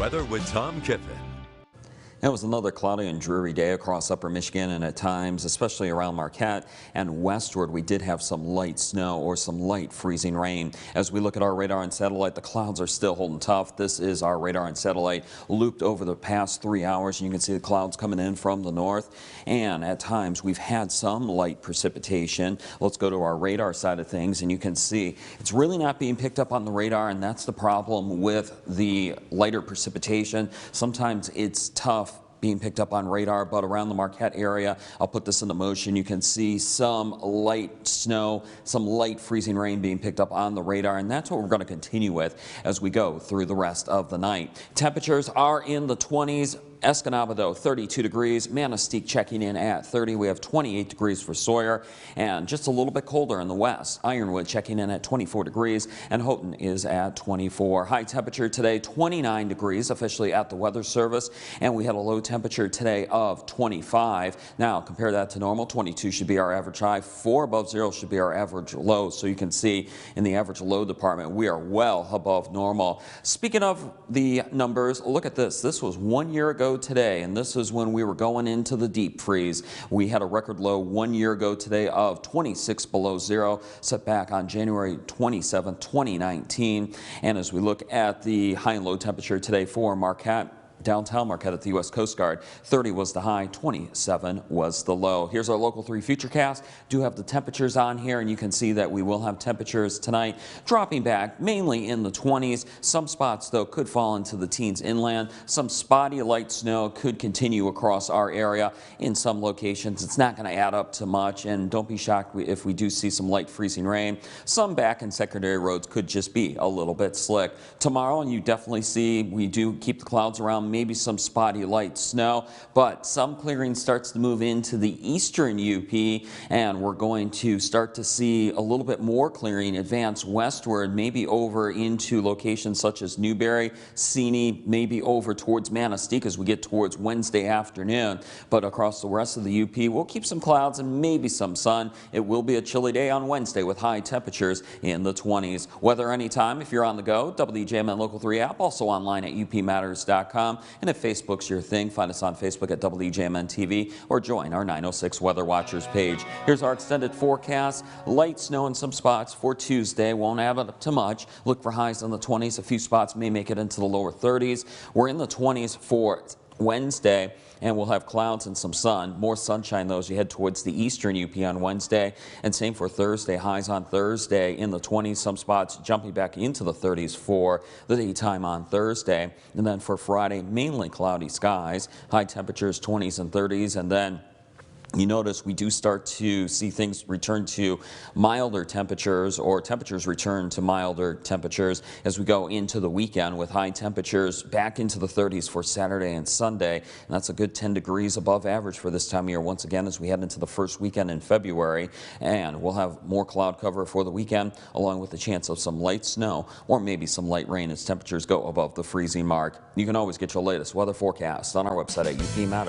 Weather with Tom Kiffin. It was another cloudy and dreary day across upper Michigan, and at times, especially around Marquette and westward, we did have some light snow or some light freezing rain. As we look at our radar and satellite, the clouds are still holding tough. This is our radar and satellite looped over the past 3 hours, and you can see the clouds coming in from the north. And at times, we've had some light precipitation. Let's go to our radar side of things, and you can see it's really not being picked up on the radar, and that's the problem with the lighter precipitation. Sometimes it's tough being picked up on radar, but around the Marquette area, I'll put this into motion. You can see some light snow, some light freezing rain being picked up on the radar, and that's what we're going to continue with as we go through the rest of the night. Temperatures are in the 20s. Escanaba, though, 32 degrees. Manistee checking in at 30. We have 28 degrees for Sawyer, and just a little bit colder in the west. Ironwood checking in at 24 degrees, and Houghton is at 24. High temperature today, 29 degrees, officially at the Weather Service, and we had a low temperature today of 25. Now, compare that to normal. 22 should be our average high. 4 above zero should be our average low. So you can see in the average low department, we are well above normal. Speaking of the numbers, look at this. This was 1 year ago today, and this is when we were going into the deep freeze. We had a record low 1 year ago today of 26 below zero, set back on January 27, 2019. And as we look at the high and low temperature today for Marquette, downtown Marquette at the U.S. Coast Guard, 30 was the high, 27 was the low. Here's our Local 3 Futurecast. Do have the temperatures on here, and you can see that we will have temperatures tonight dropping back mainly in the 20s. Some spots, though, could fall into the teens inland. Some spotty light snow could continue across our area in some locations. It's not going to add up to much, and don't be shocked if we do see some light freezing rain. Some back and secondary roads could just be a little bit slick. Tomorrow, and you definitely see we do keep the clouds around, maybe some spotty light snow, but some clearing starts to move into the eastern UP, and we're going to start to see a little bit more clearing advance westward, maybe over into locations such as Newberry, Seney, maybe over towards Manistee as we get towards Wednesday afternoon. But across the rest of the UP, we'll keep some clouds and maybe some sun. It will be a chilly day on Wednesday with high temperatures in the 20s. Weather anytime if you're on the go. WJMN Local 3 app, also online at upmatters.com. And if Facebook's your thing, find us on Facebook at WJMN TV or join our 906 Weather Watchers page. Here's our extended forecast. Light snow in some spots for Tuesday. Won't add up to much. Look for highs in the 20s. A few spots may make it into the lower 30s. We're in the 20s for Wednesday, and we'll have clouds and some sun. More sunshine, though, as you head towards the eastern UP on Wednesday. And same for Thursday. Highs on Thursday in the 20s. Some spots jumping back into the 30s for the daytime on Thursday. And then for Friday, mainly cloudy skies. High temperatures 20s and 30s. And then you notice we do start to see things return to milder temperatures, or temperatures return to milder temperatures as we go into the weekend, with high temperatures back into the 30s for Saturday and Sunday. And that's a good 10 degrees above average for this time of year once again as we head into the first weekend in February. And we'll have more cloud cover for the weekend, along with the chance of some light snow or maybe some light rain as temperatures go above the freezing mark. You can always get your latest weather forecast on our website at UP Matters.